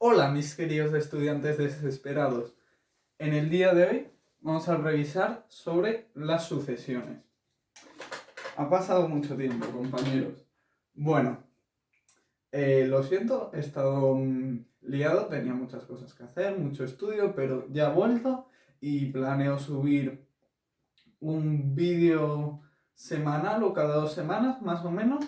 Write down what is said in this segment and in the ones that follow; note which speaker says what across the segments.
Speaker 1: Hola mis queridos estudiantes desesperados. En el día de hoy vamos a revisar sobre las sucesiones. Ha pasado mucho tiempo, compañeros. Bueno, lo siento, he estado liado, tenía muchas cosas que hacer, mucho estudio, pero ya he vuelto y planeo subir un vídeo semanal o cada 2 semanas más o menos.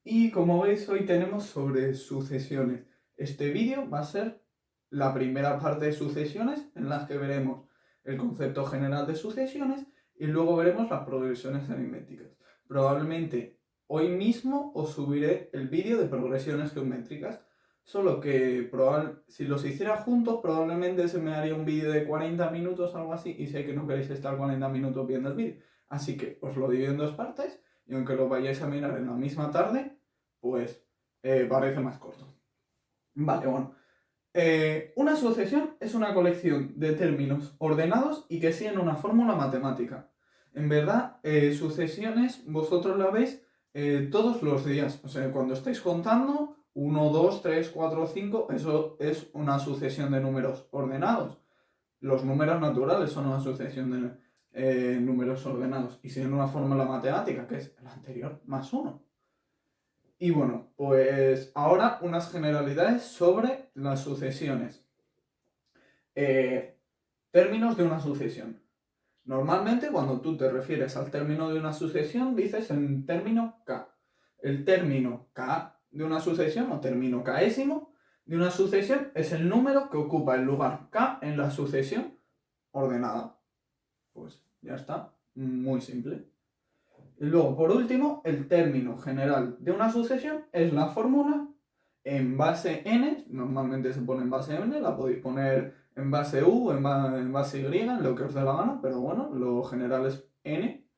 Speaker 1: Y como veis hoy tenemos sobre sucesiones. Este vídeo va a ser la primera parte de sucesiones en las que veremos el concepto general de sucesiones y luego veremos las progresiones aritméticas. Probablemente hoy mismo os subiré el vídeo de progresiones geométricas, solo que si los hiciera juntos probablemente se me haría un vídeo de 40 minutos o algo así y sé que no queréis estar 40 minutos viendo el vídeo. Así que os lo divido en dos partes y aunque lo vayáis a mirar en la misma tarde, pues parece más corto. Vale, bueno. Una sucesión es una colección de términos ordenados y que siguen una fórmula matemática. En verdad, sucesiones vosotros la veis todos los días. O sea, cuando estáis contando 1, 2, 3, 4, 5, eso es una sucesión de números ordenados. Los números naturales son una sucesión de números ordenados y siguen una fórmula matemática que es la anterior más 1. Y bueno, pues ahora unas generalidades sobre las sucesiones. Términos de una sucesión. Normalmente cuando tú te refieres al término de una sucesión dices en término K. El término K de una sucesión o término késimo de una sucesión es el número que ocupa el lugar K en la sucesión ordenada. Pues ya está, muy simple. Y luego, por último, el término general de una sucesión es la fórmula en base n, normalmente se pone en base n, la podéis poner en base u, en base y, en lo que os dé la gana, pero bueno, lo general es n,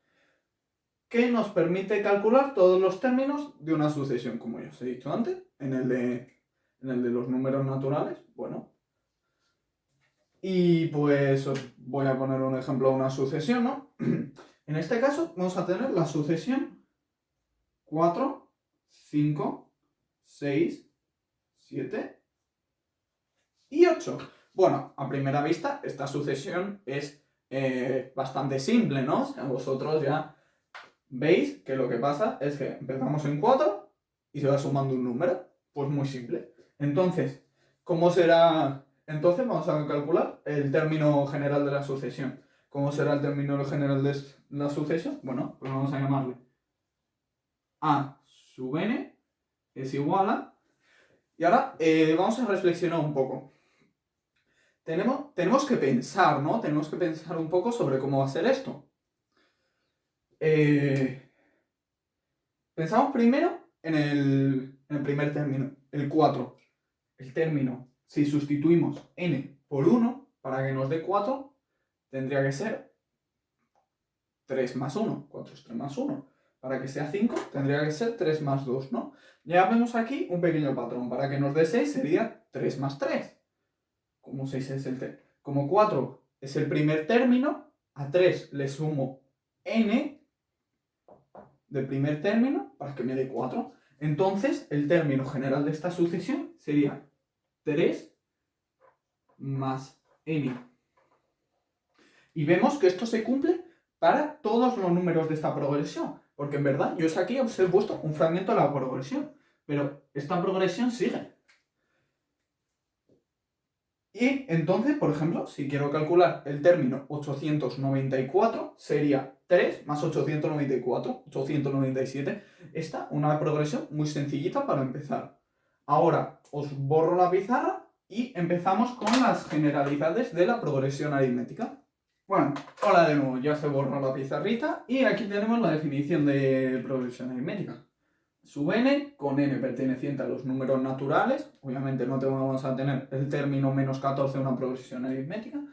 Speaker 1: que nos permite calcular todos los términos de una sucesión, como ya os he dicho antes, en el de los números naturales, bueno. Y pues os voy a poner un ejemplo de una sucesión, ¿no? En este caso vamos a tener la sucesión 4, 5, 6, 7 y 8. Bueno, a primera vista esta sucesión es bastante simple, ¿no? O sea, vosotros ya veis que lo que pasa es que empezamos en 4 y se va sumando un número. Pues muy simple. Entonces, ¿cómo será? Entonces vamos a calcular el término general de la sucesión. ¿Cómo será el término general de la sucesión? Bueno, pues vamos a llamarle a sub n es igual a... Y ahora vamos a reflexionar un poco. Tenemos que pensar, ¿no? Tenemos que pensar un poco sobre cómo va a ser esto. Pensamos primero en el primer término, el 4. El término, si sustituimos n por 1 para que nos dé 4, tendría que ser 3 más 1. 4 es 3 más 1. Para que sea 5, tendría que ser 3 más 2, ¿no? Ya vemos aquí un pequeño patrón. Para que nos dé 6 sería 3 más 3. Como 6 es como 4 es el primer término, a 3 le sumo n del primer término para que me dé 4. Entonces, el término general de esta sucesión sería 3 más n. Y vemos que esto se cumple para todos los números de esta progresión. Porque en verdad, yo aquí os he puesto un fragmento de la progresión. Pero esta progresión sigue. Y entonces, por ejemplo, si quiero calcular el término 894, sería 3 más 894, 897. Esta, una progresión muy sencillita para empezar. Ahora os borro la pizarra y empezamos con las generalidades de la progresión aritmética. Bueno, hola de nuevo, ya se borró la pizarrita y aquí tenemos la definición de progresión aritmética. Sub n, con n perteneciente a los números naturales, obviamente no vamos a tener el término menos 14 una progresión aritmética,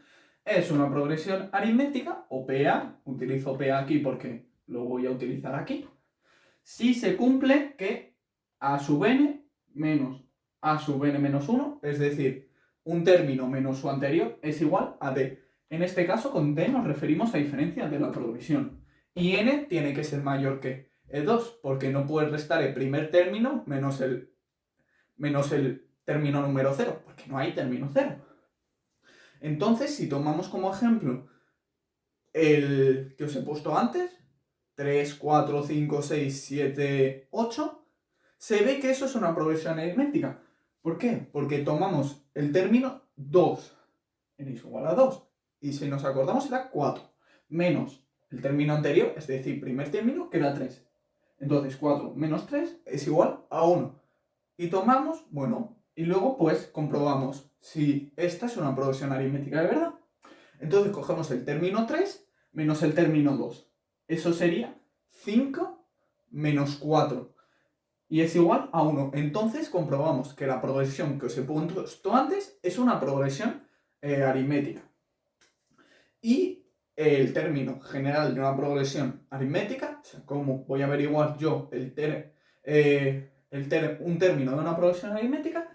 Speaker 1: es una progresión aritmética, o PA, utilizo PA aquí porque lo voy a utilizar aquí, si se cumple que a sub n menos a sub n menos 1, es decir, un término menos su anterior es igual a d. En este caso con d nos referimos a diferencia de la progresión, y n tiene que ser mayor que 2, porque no puedes restar el primer término menos el término número 0, porque no hay término 0. Entonces, si tomamos como ejemplo el que os he puesto antes, 3, 4, 5, 6, 7, 8, se ve que eso es una progresión aritmética. ¿Por qué? Porque tomamos el término 2, n es igual a 2, y si nos acordamos era 4, menos el término anterior, es decir, primer término, que era 3. Entonces 4 menos 3 es igual a 1. Y tomamos, bueno, y luego pues comprobamos si esta es una progresión aritmética de verdad. Entonces cogemos el término 3 menos el término 2. Eso sería 5 menos 4. Y es igual a 1. Entonces comprobamos que la progresión que os he puesto antes es una progresión aritmética. Y el término general de una progresión aritmética, o sea, cómo voy a averiguar yo un término de una progresión aritmética,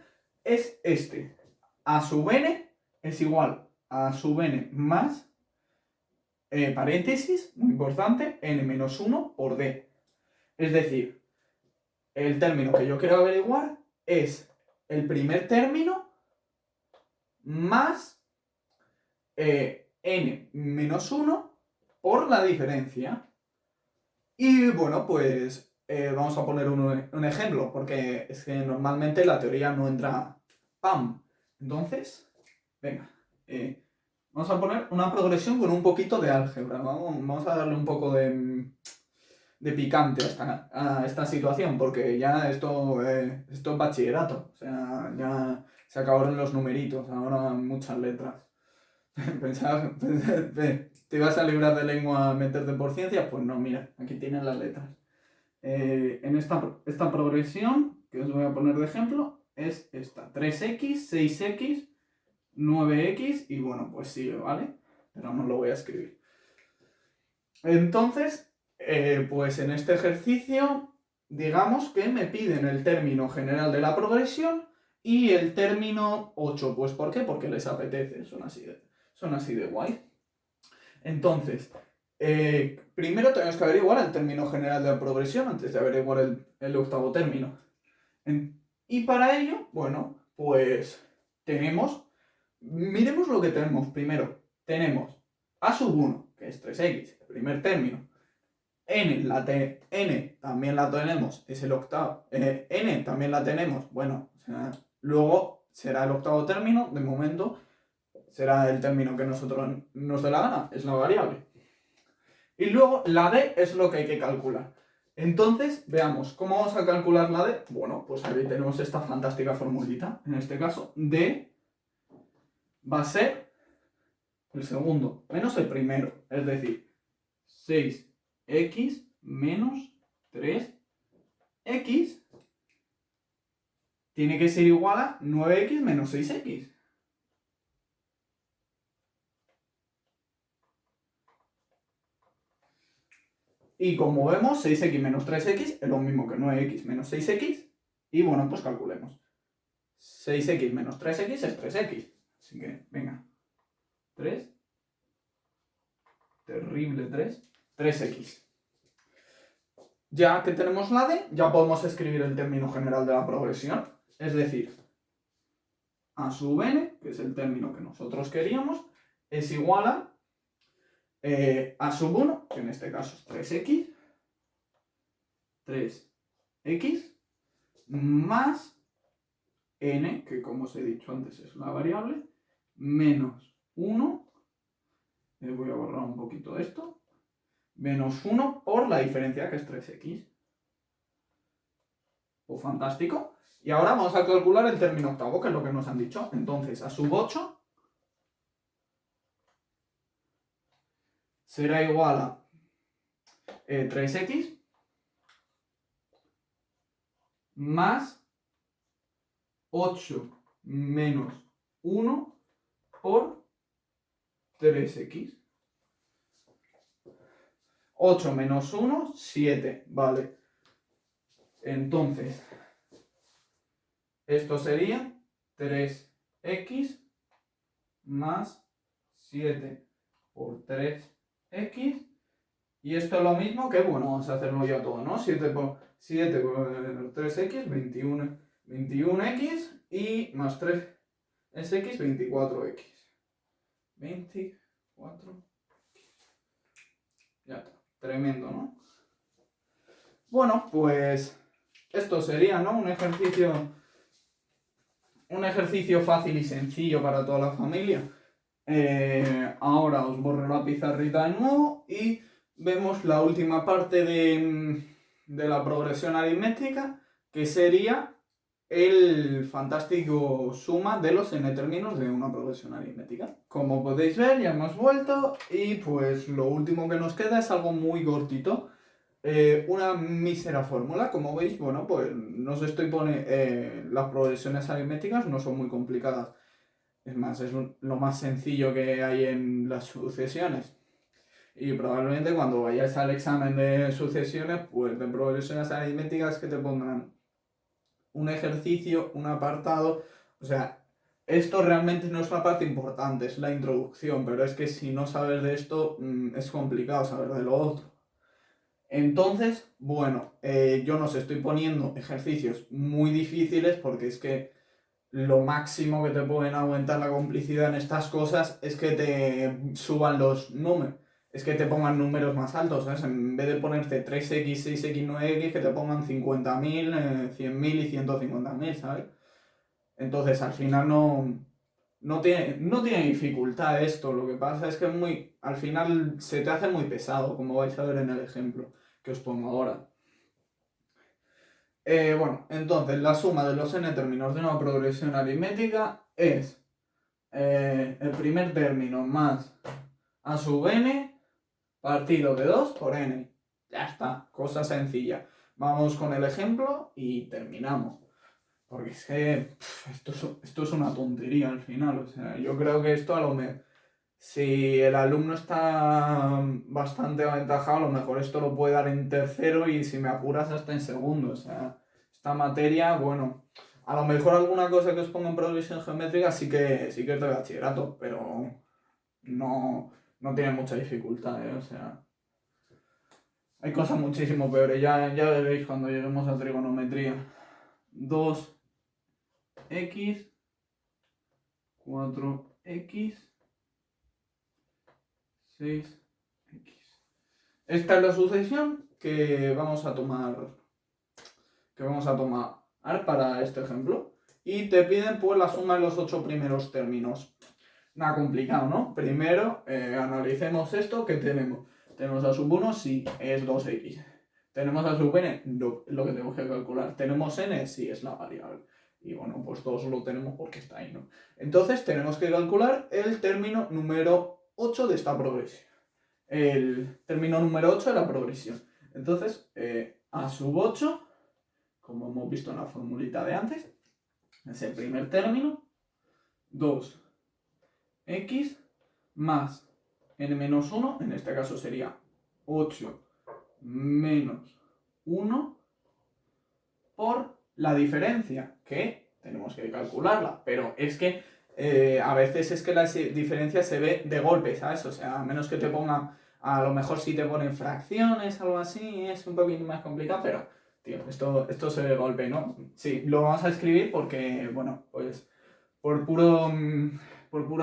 Speaker 1: es este. A sub n es igual a sub n más, paréntesis, muy importante, n menos 1 por d. Es decir, el término que yo quiero averiguar es el primer término más n menos 1 por la diferencia. Y bueno, pues vamos a poner un ejemplo, porque es que normalmente la teoría no entra ¡pam! Entonces, venga, vamos a poner una progresión con un poquito de álgebra. Vamos a darle un poco de picante a esta situación, porque ya esto es bachillerato. O sea, ya se acabaron los numeritos, ahora muchas letras. Pensaba, ¿te ibas a librar de lengua a meterte por ciencia? Pues no, mira, aquí tienen las letras. En esta progresión que os voy a poner de ejemplo es esta: 3x, 6x, 9x y bueno, pues sigue, ¿vale? Pero no lo voy a escribir. Entonces, pues en este ejercicio, digamos que me piden el término general de la progresión y el término 8. Pues ¿por qué? Porque les apetece, son así de guay. Entonces, primero tenemos que averiguar el término general de la progresión antes de averiguar el octavo término. Y para ello, bueno, pues miremos lo que tenemos primero. Tenemos a sub 1, que es 3x, el primer término. N también la tenemos, es el octavo. N también la tenemos, bueno, o sea, luego será el octavo término, de momento será el término que nosotros nos dé la gana, es la variable. Y luego la D es lo que hay que calcular. Entonces, veamos, ¿cómo vamos a calcular la D? Bueno, pues ahí tenemos esta fantástica formulita. En este caso, D va a ser el segundo menos el primero. Es decir, 6x menos 3x tiene que ser igual a 9x menos 6x. Y como vemos, 6x menos 3x es lo mismo que 9x menos 6x. Y bueno, pues calculemos. 6x menos 3x es 3x. Así que, venga. 3. Terrible 3. 3x. Ya que tenemos la D, ya podemos escribir el término general de la progresión. Es decir, a sub n, que es el término que nosotros queríamos, es igual a sub 1, que en este caso es 3x, más n, que como os he dicho antes es una variable, menos 1, voy a borrar un poquito esto, menos 1 por la diferencia que es 3x. Pues fantástico. Y ahora vamos a calcular el término octavo, que es lo que nos han dicho. Entonces, a sub 8 será igual a 3x más 8 menos 1 por 3x. 8 menos 1, 7, vale. Entonces, esto sería 3x más 7 por 3x. Y esto es lo mismo que, bueno, vamos a hacerlo ya todo, ¿no? 7 por 3x, 21x. y más 3 es x, 24x. 24. Ya está. Tremendo, ¿no? Bueno, pues esto sería, ¿no? Un ejercicio fácil y sencillo para toda la familia. Ahora os borro la pizarrita de nuevo y vemos la última parte de la progresión aritmética, que sería el fantástico suma de los n términos de una progresión aritmética. Como podéis ver, ya hemos vuelto y pues lo último que nos queda es algo muy cortito. Una mísera fórmula, como veis, bueno, pues no os estoy poniendo... las progresiones aritméticas no son muy complicadas. Es más, es lo más sencillo que hay en las sucesiones. Y probablemente cuando vayáis al examen de sucesiones, pues de progresiones aritméticas, que te pongan un ejercicio, un apartado. O sea, esto realmente no es una parte importante, es la introducción, pero es que si no sabes de esto, es complicado saber de lo otro. Entonces, bueno, yo no os estoy poniendo ejercicios muy difíciles porque es que lo máximo que te pueden aumentar la complicidad en estas cosas es que te suban los números, es que te pongan números más altos, ¿sabes? En vez de ponerte 3x, 6x, 9x, que te pongan 50.000, 100.000 y 150.000, ¿sabes? Entonces, al final no tiene dificultad esto, lo que pasa es que al final se te hace muy pesado, como vais a ver en el ejemplo que os pongo ahora. Bueno, entonces la suma de los n términos de una progresión aritmética es el primer término más a sub n partido de 2 por n. Ya está, cosa sencilla. Vamos con el ejemplo y terminamos. Porque es que esto es una tontería al final. O sea, yo creo que esto a lo mejor, si el alumno está bastante aventajado, a lo mejor esto lo puede dar en tercero y si me apuras hasta en segundo. O sea, esta materia, bueno, a lo mejor alguna cosa que os ponga en progresión geométrica sí que es de bachillerato, pero no tiene mucha dificultad, ¿eh? O sea, hay cosas muchísimo peores. Ya veréis cuando lleguemos a trigonometría. 2x, 4x, 6x. Esta es la sucesión que vamos a tomar para este ejemplo. Y te piden pues la suma de los 8 primeros términos. Nada complicado, ¿no? Primero analicemos esto que tenemos. Tenemos a sub 1, sí, es 2x. Tenemos a sub n, no, es lo que tenemos que calcular. Tenemos n, sí, es la variable. Y bueno, pues 2 lo tenemos porque está ahí, ¿no? Entonces tenemos que calcular el término número 8 de esta progresión. El término número 8 de la progresión. Entonces, a sub 8, como hemos visto en la formulita de antes, es el primer término, 2x más n menos 1, en este caso sería 8 menos 1 por la diferencia, que tenemos que calcularla, pero es que a veces es que la diferencia se ve de golpe, ¿sabes? O sea, a menos que te pongan, a lo mejor si te ponen fracciones, algo así, es un poquito más complicado, pero, tío, esto se ve de golpe, ¿no? Sí, lo vamos a escribir porque, bueno, pues por pura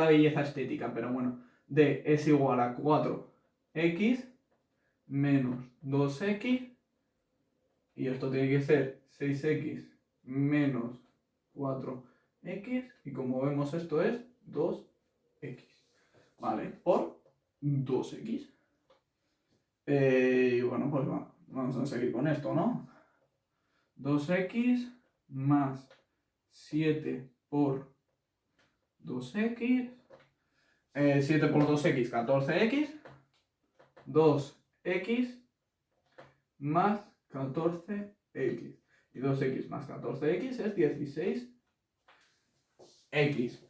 Speaker 1: belleza estética, pero bueno, d es igual a 4x menos 2x, y esto tiene que ser 6x menos 4x, y como vemos esto es 2x, ¿vale? Por 2x. Y bueno, pues vamos a seguir con esto, ¿no? 2x más 7 por 2x, 7 por 2x, 14x, 2x más 14x. Y 2x más 14x es 16x.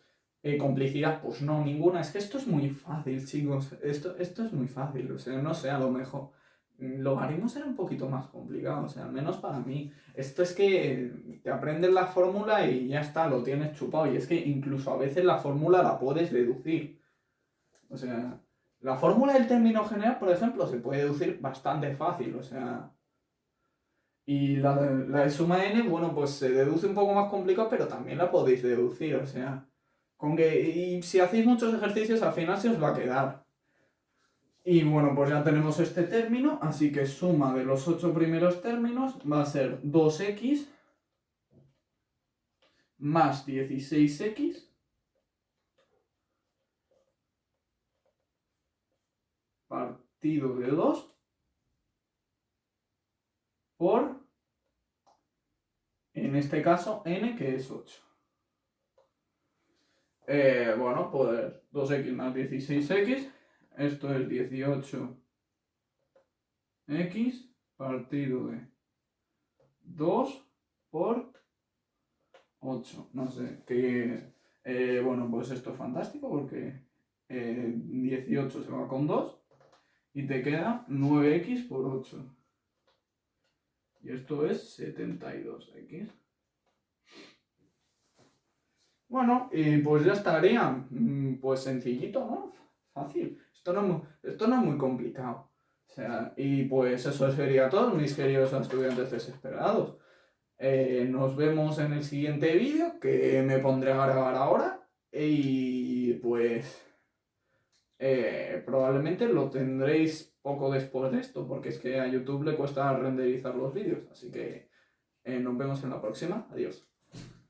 Speaker 1: ¿Complicidad? Pues no, ninguna. Es que esto es muy fácil, chicos. Esto es muy fácil. O sea, no sé, a lo mejor logaritmos era un poquito más complicado. O sea, al menos para mí. Esto es que te aprendes la fórmula y ya está, lo tienes chupado. Y es que incluso a veces la fórmula la puedes deducir. O sea, la fórmula del término general, por ejemplo, se puede deducir bastante fácil. O sea, Y la de suma n, bueno, pues se deduce un poco más complicado, pero también la podéis deducir, o sea, y si hacéis muchos ejercicios al final se os va a quedar. Y bueno, pues ya tenemos este término, así que suma de los 8 primeros términos va a ser 2x más 16x partido de 2 por, en este caso, n, que es 8. Bueno, pues 2x más 16x, esto es 18x partido de 2 por 8. No sé, bueno, pues esto es fantástico porque 18 se va con 2 y te queda 9x por 8. Y esto es 72x. Bueno, y pues ya estaría. Pues sencillito, ¿no? Fácil. Esto no es muy complicado. O sea, y pues eso sería todo, mis queridos estudiantes desesperados. Nos vemos en el siguiente vídeo que me pondré a grabar ahora. Y pues probablemente lo tendréis poco después de esto, porque es que a YouTube le cuesta renderizar los vídeos. Así que nos vemos en la próxima. Adiós.